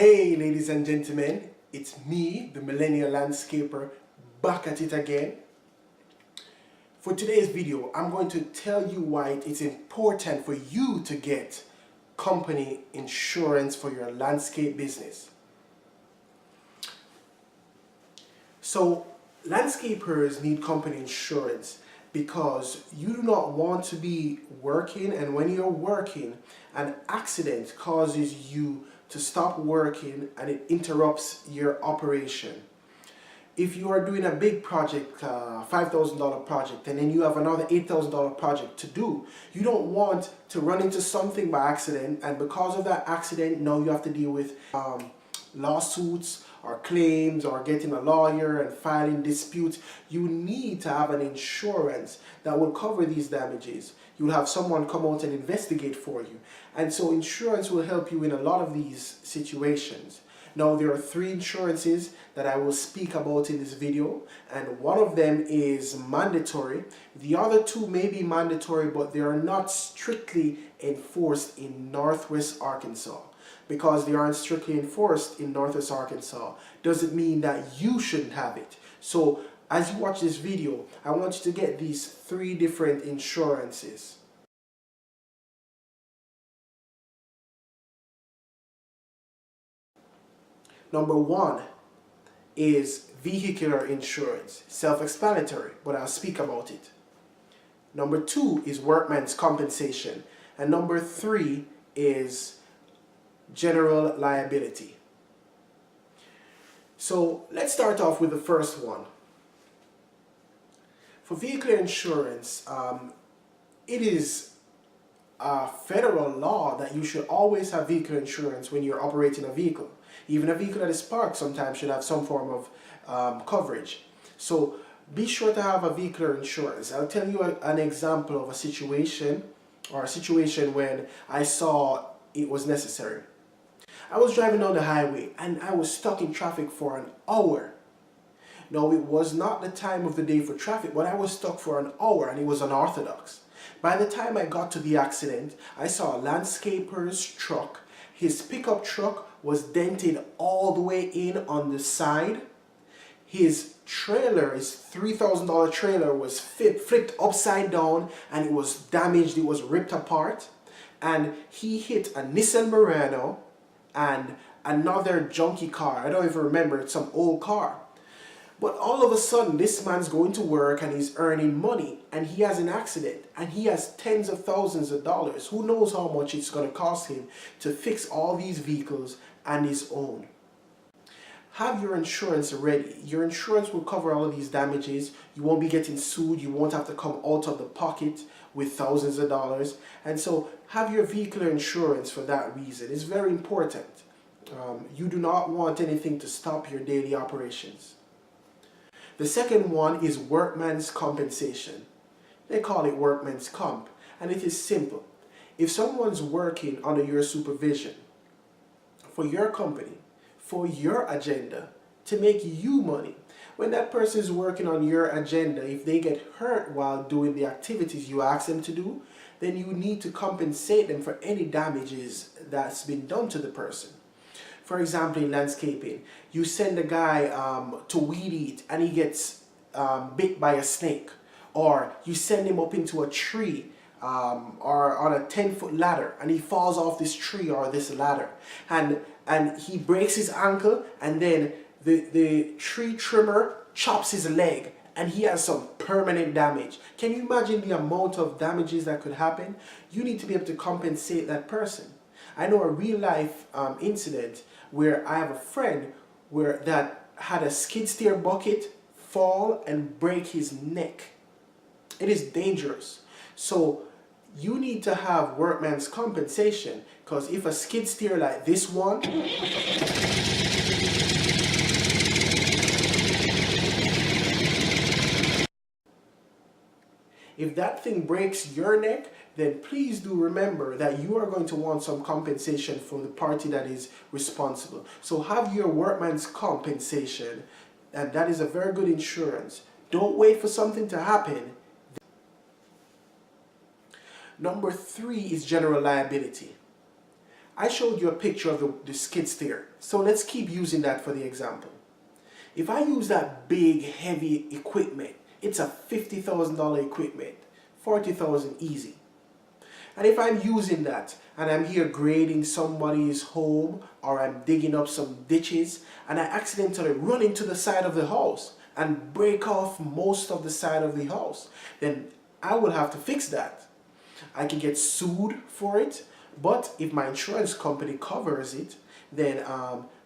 Hey ladies and gentlemen, it's me, the Millennial Landscaper, back at it again. For today's video, I'm going to tell you why it's important for you to get company insurance for your landscape business. So, landscapers need company insurance because you do not want to be working, and when you're working, an accident causes you to stop working and it interrupts your operation. If you are doing a big project, $5,000 project, and then you have another $8,000 project to do, you don't want to run into something by accident, and because of that accident, now you have to deal with lawsuits or claims or getting a lawyer and filing disputes. You need to have an insurance that will cover these damages. You'll have someone come out and investigate for you. And so insurance will help you in a lot of these situations. Now, there are 3 insurances that I will speak about in this video, and one of them is mandatory. The other 2 may be mandatory, but they are not strictly enforced in Northwest Arkansas. Because they aren't strictly enforced in Northwest Arkansas doesn't mean that you shouldn't have it. So as you watch this video, I want you to get these 3 different insurances. Number 1 is vehicular insurance. Self-explanatory, but I'll speak about it. Number 2 is workman's compensation. And number 3 is general liability. So let's start off with the first one. For vehicular insurance, it is a federal law that you should always have vehicular insurance when you're operating a vehicle. Even a vehicle that is parked sometimes should have some form of coverage. So be sure to have a vehicular insurance. I'll tell you an example of a situation when I saw it was necessary. I was driving down the highway and I was stuck in traffic for an hour. Now, it was not the time of the day for traffic, but I was stuck for an hour and it was unorthodox. By the time I got to the accident, I saw a landscaper's truck. His pickup truck was dented all the way in on the side. His trailer, his $3,000 trailer, was flipped upside down and it was damaged, it was ripped apart. And he hit a Nissan Murano and another junky car. I don't even remember, it's some old car. But all of a sudden, this man's going to work and he's earning money and he has an accident and he has tens of thousands of dollars. Who knows how much it's going to cost him to fix all these vehicles and his own. Have your insurance ready. Your insurance will cover all of these damages. You won't be getting sued. You won't have to come out of the pocket with thousands of dollars. And so have your vehicular insurance for that reason. It's very important. You do not want anything to stop your daily operations. The second one is workman's compensation. They call it workman's comp, and it is simple. If someone's working under your supervision for your company, for your agenda, to make you money, when that person is working on your agenda, if they get hurt while doing the activities you ask them to do, then you need to compensate them for any damages that's been done to the person. For example, in landscaping, you send a guy to weed eat and he gets bit by a snake, or you send him up into a tree or on a 10-foot ladder and he falls off this tree or this ladder and he breaks his ankle, and then the tree trimmer chops his leg and he has some permanent damage. Can you imagine the amount of damages that could happen? You need to be able to compensate that person. I know a real life incident where I have a friend that had a skid steer bucket fall and break his neck. It is dangerous. So you need to have workman's compensation, because if a skid steer like this one, if that thing breaks your neck, then please do remember that you are going to want some compensation from the party that is responsible. So have your workman's compensation, and that is a very good insurance. Don't wait for something to happen. Number 3 is general liability. I showed you a picture of the skid steer. So let's keep using that for the example. If I use that big, heavy equipment, it's a $50,000 equipment, 40,000 easy. And if I'm using that and I'm here grading somebody's home or I'm digging up some ditches and I accidentally run into the side of the house and break off most of the side of the house, then I will have to fix that. I can get sued for it, but if my insurance company covers it, then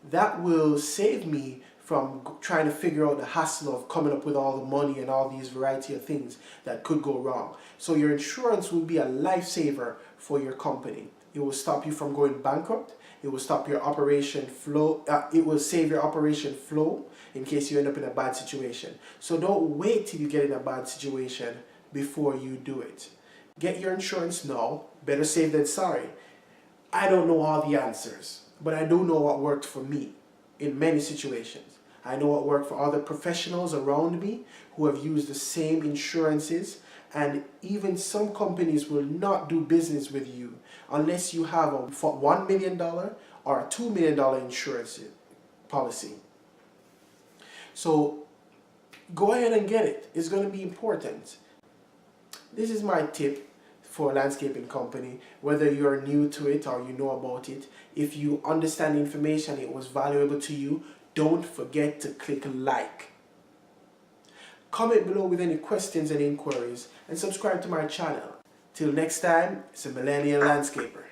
that will save me from trying to figure out the hassle of coming up with all the money and all these variety of things that could go wrong. So your insurance will be a lifesaver for your company. It will stop you from going bankrupt. It will stop your operation flow. It will save your operation flow in case you end up in a bad situation. So don't wait till you get in a bad situation before you do it. Get your insurance now. Better safe than sorry. I don't know all the answers, but I do know what worked for me in many situations. I know what worked for other professionals around me who have used the same insurances, and even some companies will not do business with you unless you have a $1 million or a $2 million insurance policy. So go ahead and get it. It's going to be important. This is my tip for a landscaping company, whether you're new to it or you know about it. If you understand the information, it was valuable to you, don't forget to click like. Comment below with any questions and inquiries and subscribe to my channel. Till next time, it's a Millennial Landscaper.